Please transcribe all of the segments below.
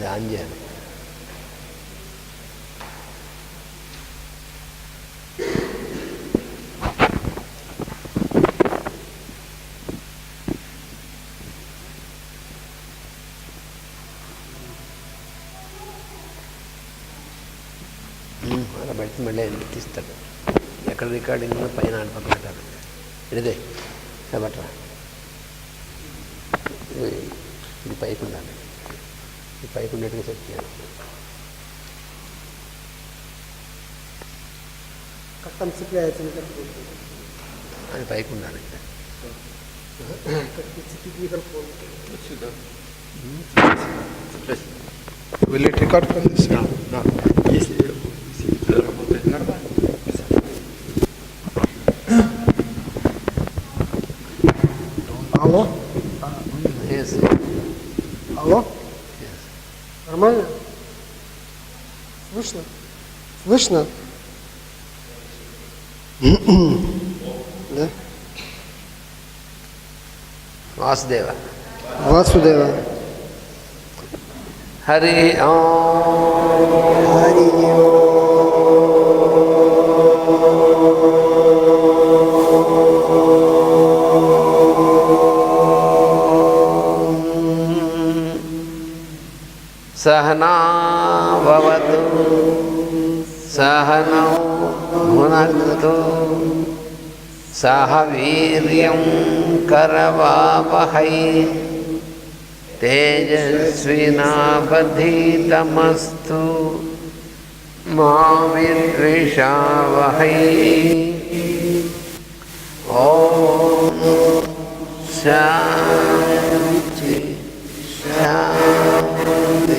అది ఆన్ చేయాలి. అలా పెడితే మళ్ళీ ఆయన తీస్తాడు. ఎక్కడ రికార్డింగ్ పైన పక్కన పెట్టాలి. ఇదే బట్రా ఇది పైకి ఉండాలి. ఈ పైకి ఉండేట్టుగా సెట్ చేయాలి. అది పైకి ఉండాలి. Will it record from this? No. Если работает нормально. Алло? Yes. Алло? Yes. Нормально? Слышно? Слышно? Да? వాసుదేవ. Васудева. హరి ఓం. Хари సహనా భవతు సహనౌ భునక్తు సహ వీర్యం కరవావహై తేజస్వినావధీతమస్తు మా విద్విషావహై. ఓం శాంతి శాంతి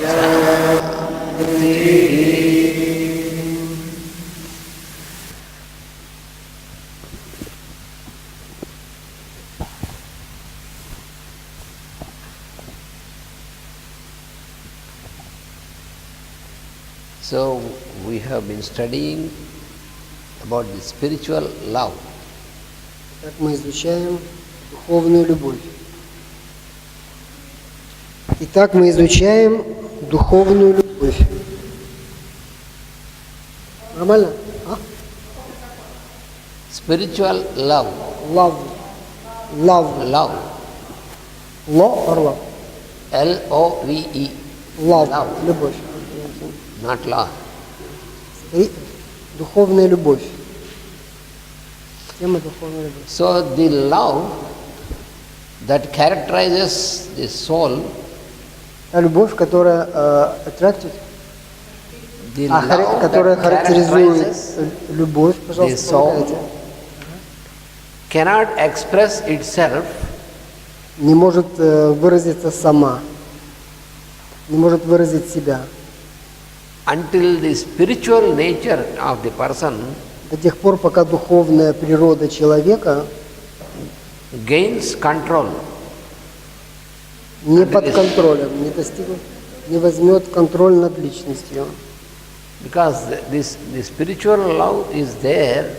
శాంతి. So we have been studying about the spiritual love. Так мы изучаем духовную любовь. Итак, мы изучаем духовную любовь. Нормально? А? Spiritual love. Love. Love. Love. Lo or love? L-O-V-E. Love. Love. Любовь. Not law. И духовная любовь. Тема духовной любовь. So the love that characterizes the soul, Та любовь, которая attractive, the love которая that характеризует characterizes любовь, the пожалуйста, soul, помогайте, cannot express itself не может выразиться сама, не может выразить себя until the spiritual nature of the person до тех пор, пока духовная природа человека gains control. не под контролем, не достигнет, не возьмет контроль над личностью. Because the spiritual love is there,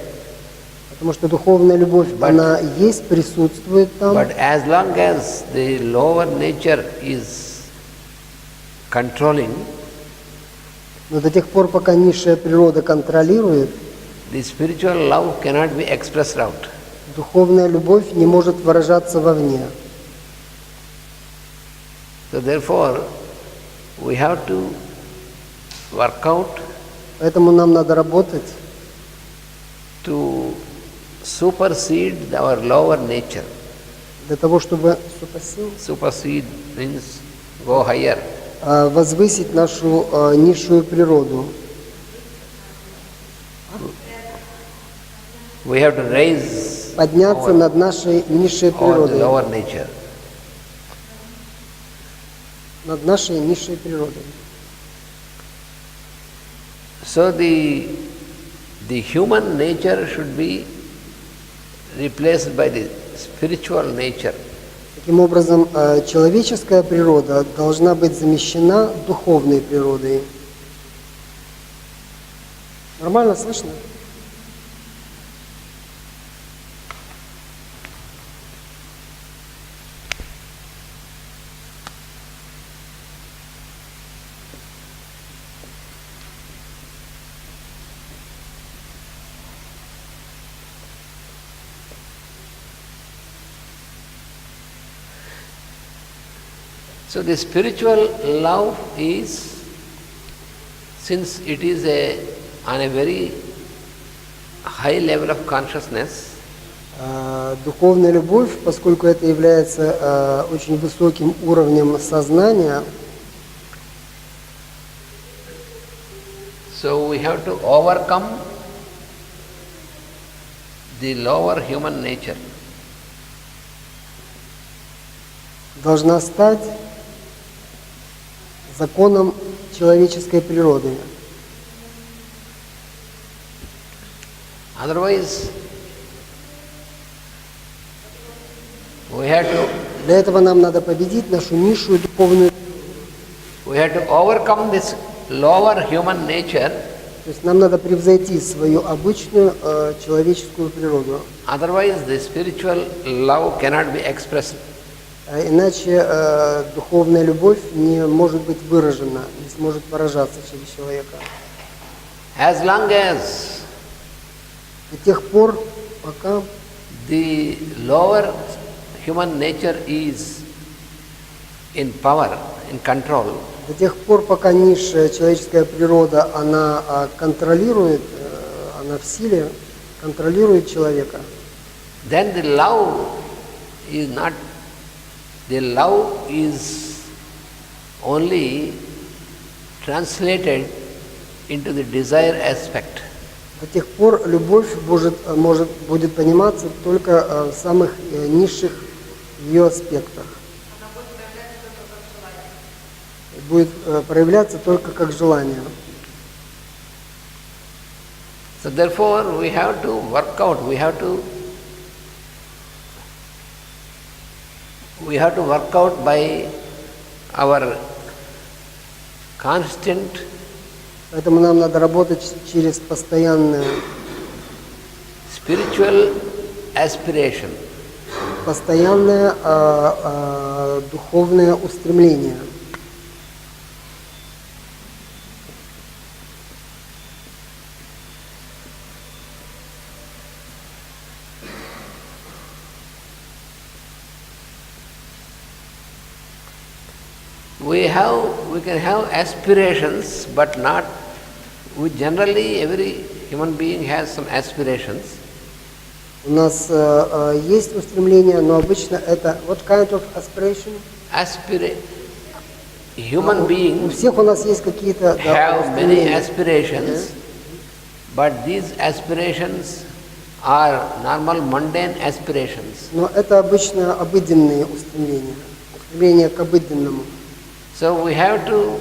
Потому что духовная любовь, она есть, присутствует там. but as long as the lower nature is controlling, Но до тех пор, пока низшая природа контролирует, the spiritual love cannot be expressed out. духовная любовь не может выражаться вовне. So therefore, we have to work out Поэтому нам надо работать, to supersede our lower nature. для того, чтобы Supersede means go higher. возвысить нашу низшую природу. We have to raise Подняться над нашей низшей our природой. lower nature. Над нашей низшей природой. So the human nature should be replaced by the spiritual nature. Таким образом, человеческая природа должна быть замещена духовной природой. Нормально слышно? So the spiritual love is, since it is on a very high level of consciousness, Духовная любовь, поскольку это является очень высоким уровнем сознания, so we have to overcome the lower human nature. должна стать законом человеческой природы. Otherwise, we have to Для этого нам надо победить нашу низшую духовную. we have to overcome this lower human nature. То есть нам надо превзойти свою обычную человеческую природу. Otherwise, the spiritual love cannot be expressed. Иначе духовная любовь не может быть выражена, не сможет выражаться через человека. As long as До тех пор, пока the lower human nature is in power, in control, до тех пор, пока низшая человеческая природа, она контролирует, она в силе, контролирует человека, then the love is only translated into the desire aspect. до тех пор любовь будет пониматься только в самых низших ее аспектах. Будет проявляться только как желание. So therefore, we have to work out, we have to work out by our constant Поэтому нам надо работать через постоянное spiritual aspiration. постоянное духовное устремление. We can have aspirations, but not. Generally, every human being has some aspirations. У нас есть устремление, но обычно это what kind of aspiration? Human У beings всех у нас есть какие-то have many устремления. aspirations, but these aspirations are normal mundane aspirations. Но это обычно обыденные устремления, устремления к обыденному. So we have to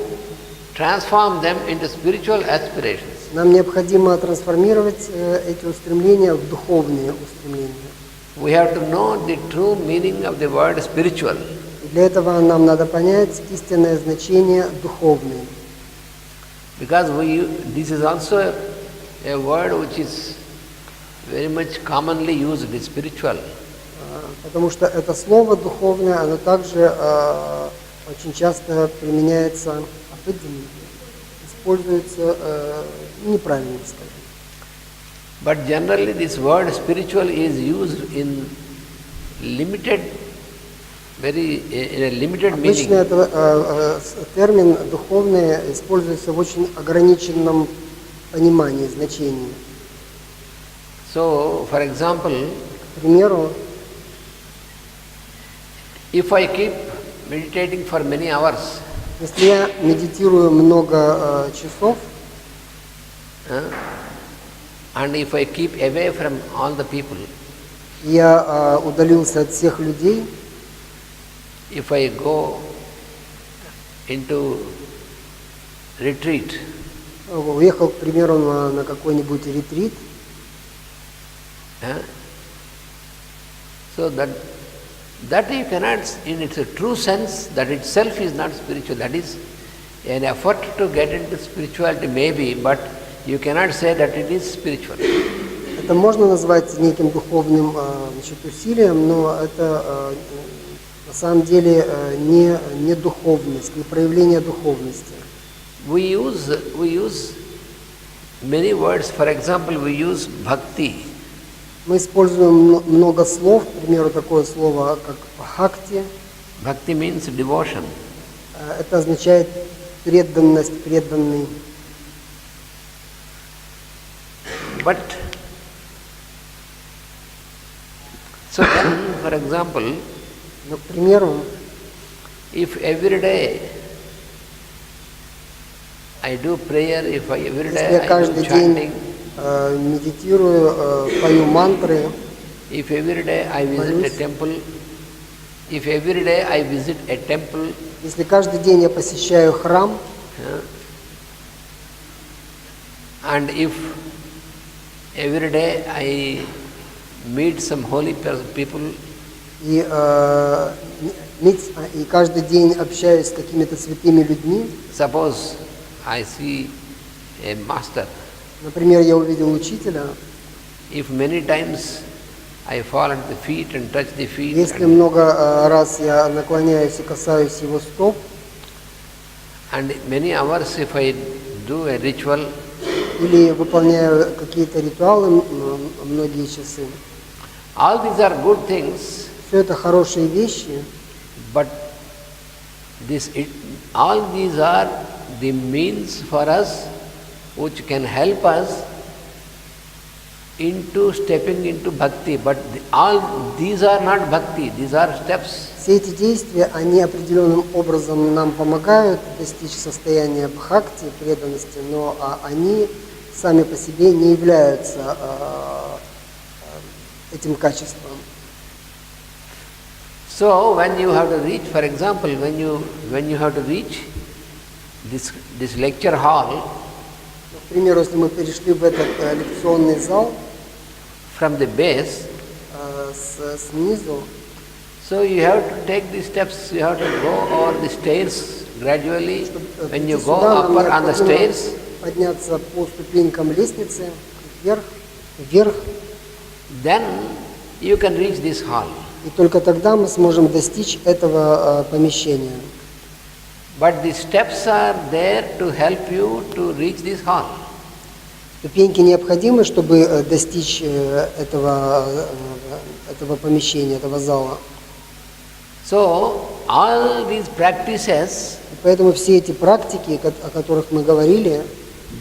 transform them into spiritual aspirations. Нам необходимо трансформировать эти устремления в духовные устремления. We have to know the true meaning of the word spiritual. И для этого нам надо понять истинное значение духовный. Because this is also a word which is very much commonly used, the spiritual. Потому что это слово духовное, оно также очень часто применяется обыденно, используется неправильно, скажем. But generally this word spiritual is used in limited, in a limited meaning. Обычно термин духовный используется в очень ограниченном понимании, значении. So, for example, К примеру, if I keep meditating for many hours, если я медитирую много часов, and if I keep away from all the people, я удалился от всех людей, if I go into retreat, уехал, к примеру, на какой-нибудь ретрит, so that you cannot, in its true sense, that itself is not spiritual. That is an effort to get into spirituality maybe, but you cannot say that it is spiritual. это можно назвать неким духовным усилием, но это на самом деле не духовность, не проявление духовности. We use many words. For example, we use bhakti. Мы используем много слов, к примеру, такое слово, как бхакти. Bhakti means devotion. Это означает преданность, преданный. But, so then, for example, Но, к примеру, if every day I do prayer, if every если day я I do каждый chanting, день медитирую, пою мантры, if every day I visit a temple, if every day I visit a temple, если каждый день я посещаю храм, and if every day I meet some holy people, и каждый день общаюсь с какими-то святыми людьми, suppose I see a master, например, я увидел учителя, if many times I fall at the feet and touch the feet, если много раз я наклоняюсь и касаюсь его стоп, and many hours if I do a ritual, или выполняю какие-то ритуалы многие часы, all these are good things, все это хорошие вещи, but all these are the means for us which can help us into stepping into bhakti, but all these are not bhakti, these are steps. все эти действия, они определенным образом нам помогают достичь состояния бхакти, преданности, но они сами по себе не являются этим качеством. So when you have to reach, for example, when you have to reach this lecture hall, К примеру, если мы перешли в этот лекционный зал from the base, снизу, so you have to take these steps, you have to go over the stairs gradually. When you go сюда нам upper on the необходимо stairs, подняться по ступенькам лестницы вверх, then you can reach this hall. и только тогда мы сможем достичь этого помещения. But the steps are there to help you to reach this hall. Ступеньки необходимы, чтобы достичь этого помещения, этого зала. So all these practices, И поэтому все эти практики, о которых мы говорили,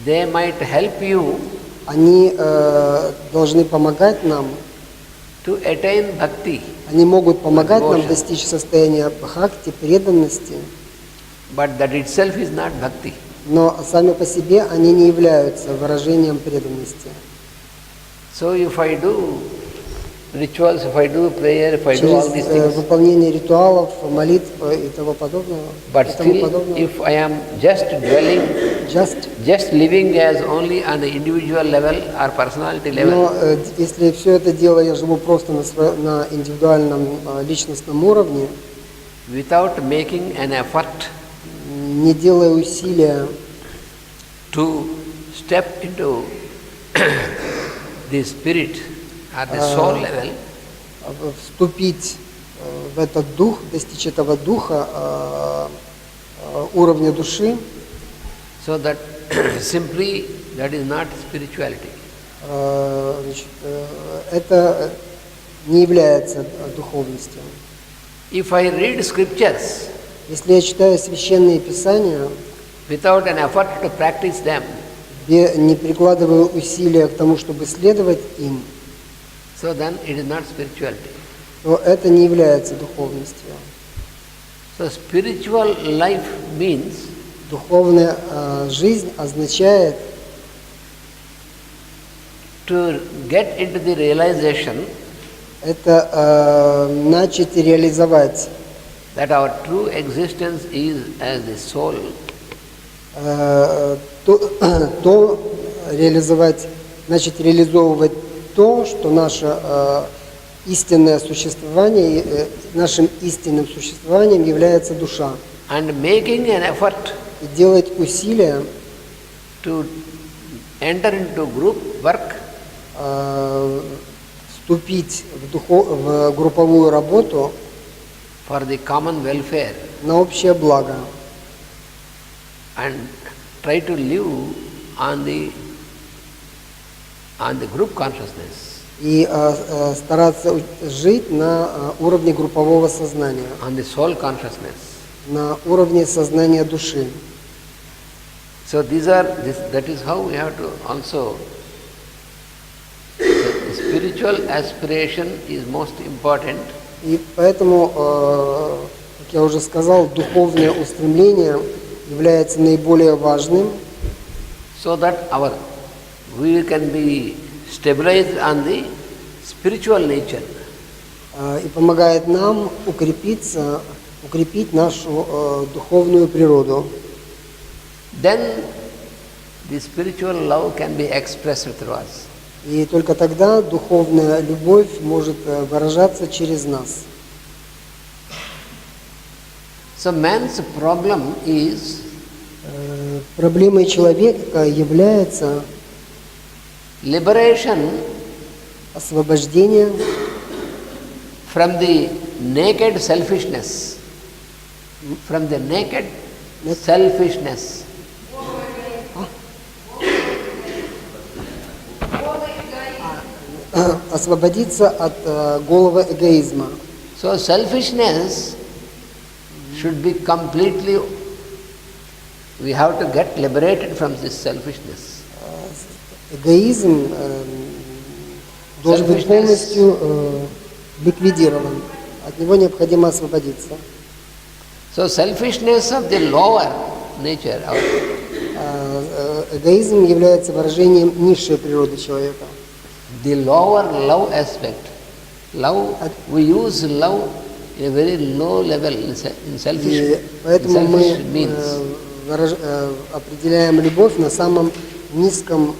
they might help you они должны помогать нам, to attain bhakti. они могут помогать нам Devotion. достичь состояния бхакти, преданности, But that itself is not bhakti. но сами по себе они не являются выражением преданности. So if I do rituals, if I do prayer, if I do all these Через things, выполнение ритуалов, молитв и тому подобного, but и тому still подобного. if I am just dwelling, just living as only on the individual level or personality level, Но если все это дело я живу просто на индивидуальном личностном уровне, without making an effort не делая усилия to step into the spirit or the soul level, вступить в этот дух, достичь этого духа, уровня души, so that simply that is not spirituality. значит, это не является духовностью. If I read scriptures Если я читаю священные писания, without an effort to practice them, не прикладываю усилия к тому, чтобы следовать им, so then it is not spirituality. то это не является духовностью. So spiritual life means Духовная жизнь означает to get into the realization это начать реализовать that our true existence is as the soul, начать реализовывать то, что наше истинное существование, нашим истинным существованием является душа. and making an effort И делать усилия, to enter into group work вступить в групповую работу for the common welfare на общее благо and try to live on the group consciousness, и стараться жить на уровне группового сознания, on the soul consciousness. на уровне сознания души. So that is how we have to also, the spiritual aspiration is most important. И поэтому, как я уже сказал, духовное устремление является наиболее важным, So that we can be stabilized on the spiritual nature. и помогает нам укрепить нашу духовную природу. Then the spiritual love can be expressed through us. И только тогда духовная любовь может выражаться через нас. So man's problem is Проблемой человека является liberation освобождение from the naked selfishness. From the naked selfishness. освободиться от голого эгоизма. So selfishness should be completely, we have to get liberated from this selfishness. Эгоизм должен быть полностью ликвидирован. От него необходимо освободиться. So selfishness of the lower nature. Эгоизм является выражением низшей природы человека. The lower love aspect. Love, we use love in a very low level in selfish, Поэтому in мы selfish means. определяем любовь на самом низком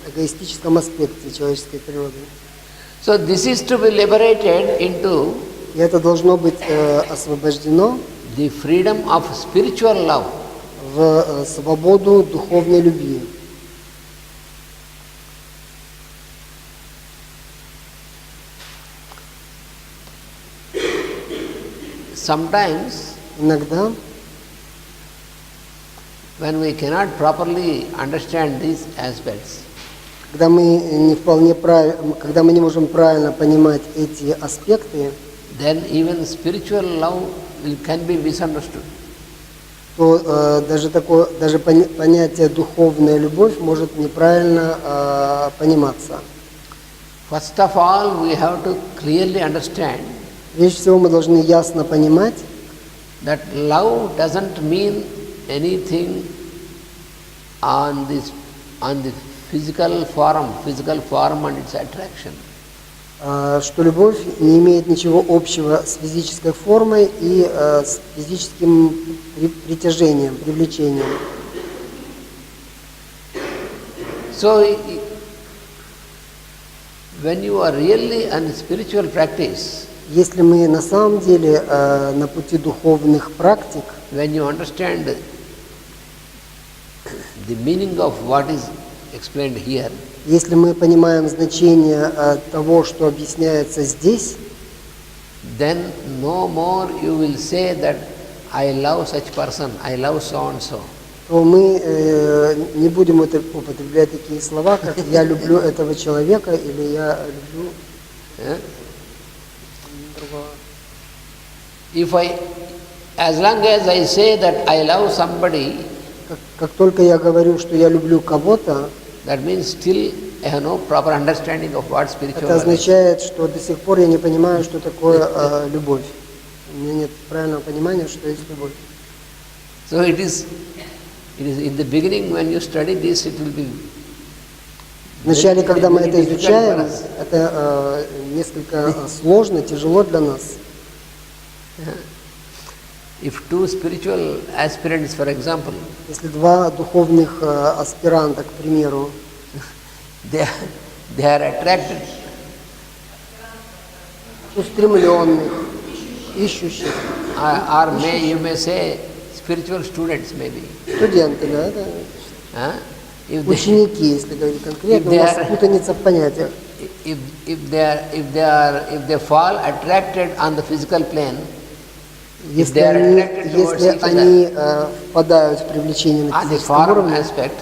эгоистическом аспекте человеческой природы. So this is to be liberated into И это должно быть освобождено the freedom of spiritual love. в свободу духовной любви. Sometimes Иногда, when we cannot properly understand these aspects, когда мы не можем правильно понимать эти аспекты, then even spiritual love can be misunderstood. то даже понятие духовная любовь может неправильно пониматься. First of all, we have to clearly understand Прежде всего, мы должны ясно понимать, that love doesn't mean anything on the physical form and its attraction. что любовь не имеет ничего общего с физической формой и с физическим притяжением, привлечением. So, when you are really on spiritual practice, Если мы на самом деле на пути духовных практик, when you understand the meaning of what is explained here, если мы понимаем значение того, что объясняется здесь, then no more you will say that I love such person, I love so and so. то мы не будем употреблять такие слова, как «я люблю этого человека» или «я люблю другого». As long as I say that I love somebody, Как только я говорю, что я люблю кого-то, that means still I have no proper understanding of what spiritual это love is. означает, что до сих пор я не понимаю, что такое любовь. У меня нет правильного понимания, что есть любовь. So it is in the beginning when you study this, it will be Вначале, когда мы very это difficult изучаем, for us. это несколько сложно, тяжело для нас. If two spiritual aspirants, for example, Если два духовных аспиранта, к примеру, they are attracted, устремленных, ищущих, or you may say spiritual students maybe. студенты, да, это If ученики, если говорить конкретно, у нас путаница в понятиях. if they fall attracted on the physical plane, if they are attracted towards Если each other они впадают в привлечение на on the физическом form уровне, aspect,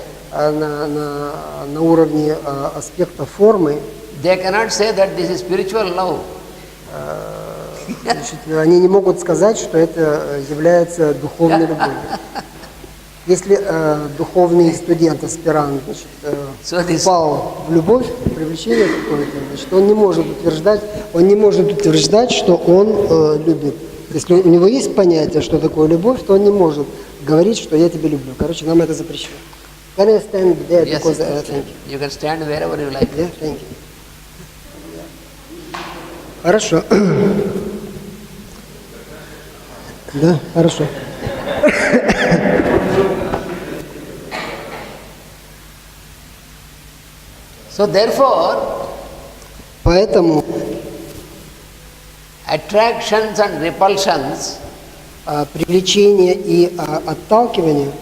на уровне аспекта формы, they cannot say that this is spiritual love. Значит, они не могут сказать, что это является духовной любовью. Если духовный студент, аспирант, значит, впал в любовь, в привлечение какое-то, значит, он не может утверждать, что он любит. Если у него есть понятие, что такое любовь, то он не может говорить, что я тебя люблю. Короче, нам это запрещено. Can I stand there because thank you. You can stand wherever you like. Yeah, thank you. Хорошо. Да, хорошо. So therefore, поэтому attractions and repulsions, привлечение и отталкивание,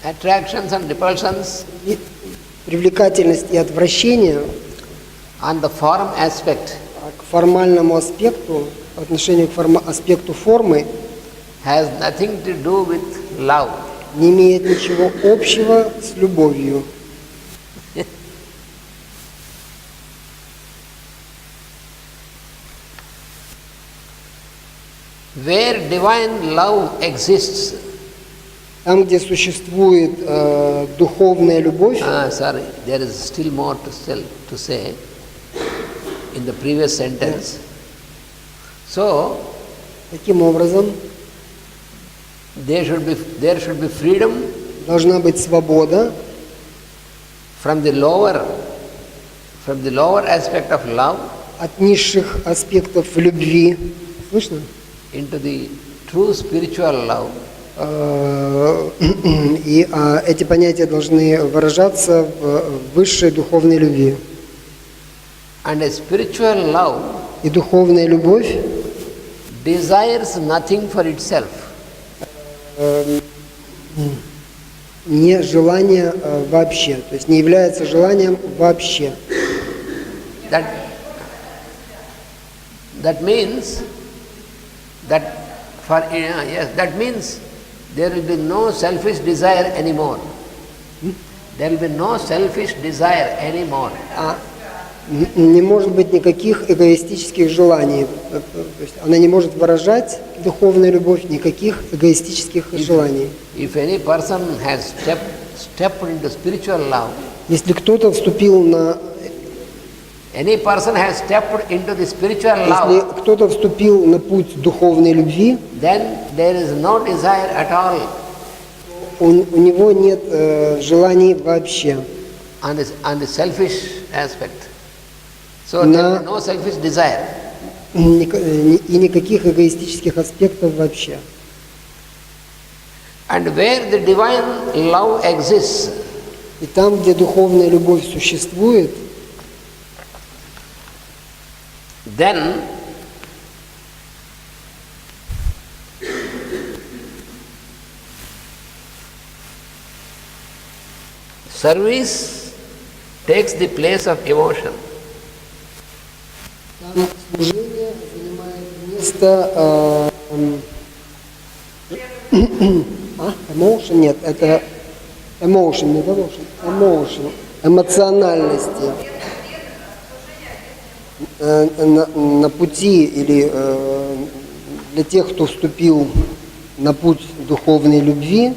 attractions and repulsions привлекательность и отвращение on the form aspect к формальному аспекту, по отношению к аспекту формы, has nothing to do with love. Не имеет ничего общего с любовью. Where divine love exists, там, где существует духовная любовь, sorry, there is still more to say in the previous sentence. So, таким образом, there should be freedom должна быть свобода from the lower aspect of love от низших аспектов любви, слышно? Into the true spiritual love. И эти понятия должны выражаться в высшей духовной любви. And a spiritual love и духовная любовь desires nothing for itself. Не желание вообще, то есть не является желанием вообще. That means that that means there will be no selfish desire anymore. There will be no selfish desire anymore. Не может быть никаких эгоистических желаний. То есть она не может выражать духовную любовь никаких эгоистических желаний. If any person has stepped into spiritual love, если кто-то вступил на any person has stepped into the spiritual love, если кто-то вступил на путь духовной любви, then there is no desire at all. У него нет желаний вообще. On the selfish aspect. So there is no selfish desire. И никаких эгоистических аспектов вообще. And where the divine love exists, и там, где духовная любовь существует, then service takes the place of emotion. Там служение занимает место emotion, нет, это emotion, не devotion, emotion, эмоциональности. На пути или для тех, кто вступил на путь духовной любви,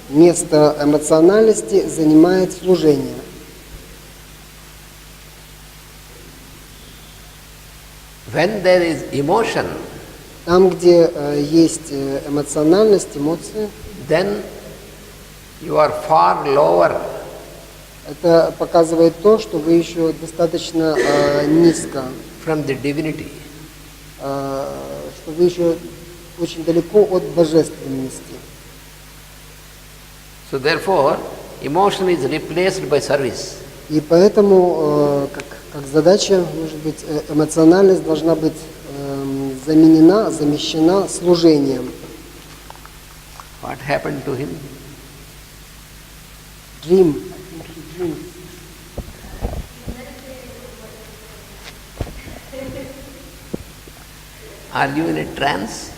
место эмоциональности занимает служение. When there is emotion, там, где есть эмоциональность, эмоции, then you are far lower. Это показывает то, что вы еще достаточно низко. From the divinity. Что вы еще очень далеко от божественности. So therefore, emotion is replaced by service. И поэтому, как задача, может быть, эмоциональность должна быть замещена служением. What happened to him? Dream. Are you in a trance?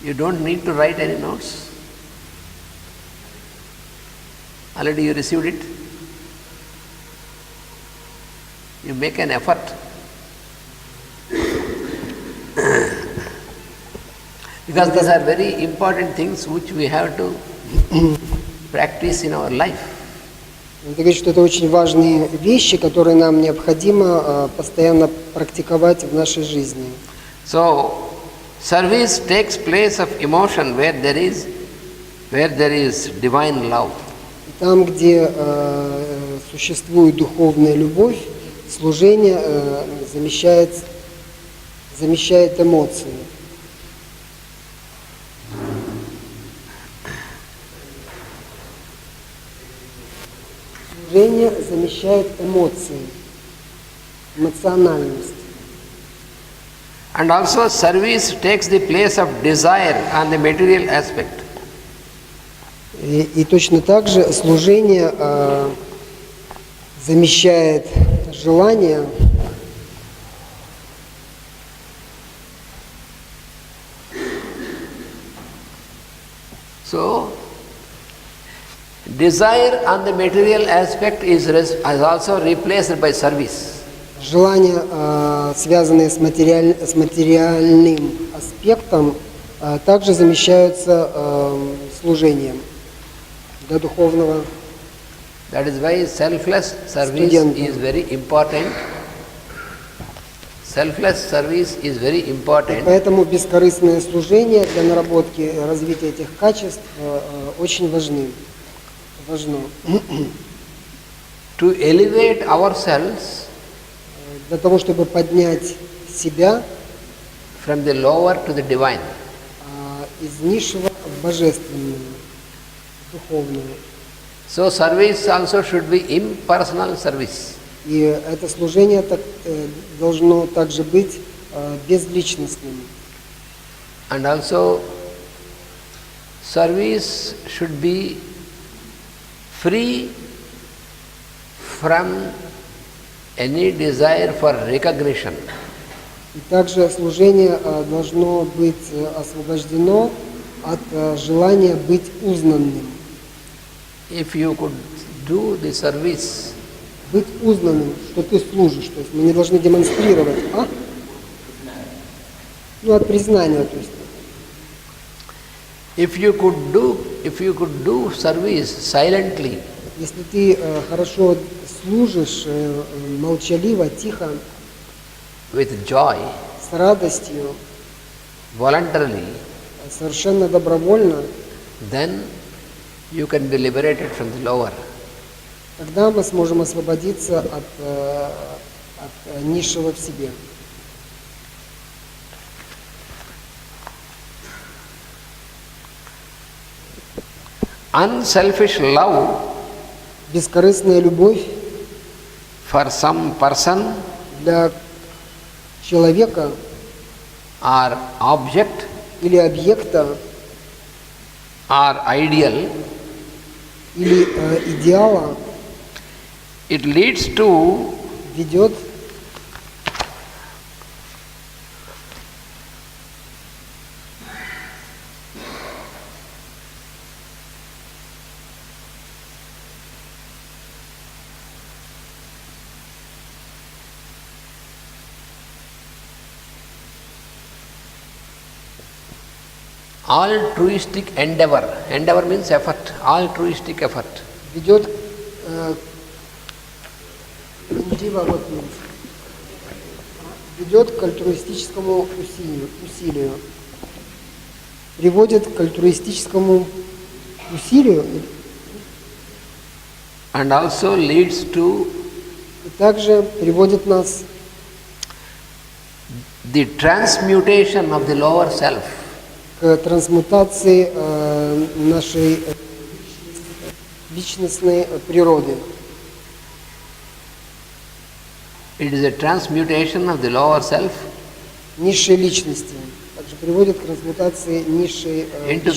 You don't need to write any notes. Already you received it. You make an effort. Because these are very important things which we have to practice in our life. Он говорит, что это очень важные вещи, которые нам необходимо постоянно практиковать в нашей жизни. So, service takes place of emotion where there is divine love. Там, где существует духовная любовь, служение замещает эмоции. Служение замещает эмоции, эмоциональность. And also service takes the place of desire and the material aspect. И точно так же служение замещает желание. So, desire and the material aspect is also replaced by service. Желания, связанные с материальным аспектом, также замещаются служением для духовного. That is why selfless service is very important. Selfless service is very important. Поэтому бескорыстное служение для наработки и развития этих качеств очень важно. To elevate ourselves Для того, чтобы поднять себя from the lower to the divine. Из низшего в божественное, духовное. So service also should be impersonal service. И это служение должно также быть безличностным. And also service should be free from any desire for recognition. И также служение должно быть освобождено от желания быть узнанным. If you could do the service, Быть узнанным, что ты служишь. То есть мы не должны демонстрировать, от признания, то есть. if you could do service silently, Если ты хорошо служишь, молчаливо, тихо, with joy, с радостью, voluntarily, совершенно добровольно, then you can be liberated from the lower. тогда мы сможем освободиться от низшего в себе. Unselfish love Бескорыстная любовь for some person для человека or object или объекта, or ideal, или идеала it leads to ведет altruistic endeavor. Endeavor means effort, altruistic effort. ведет к альтруистическому усилию. Приводит к альтруистическому усилию And also leads to и также приводит нас the transmutation of the lower self. к трансмутации нашей личностной природы. It is a transmutation of the lower self Низшей личности. Также приводит к трансмутации низшей into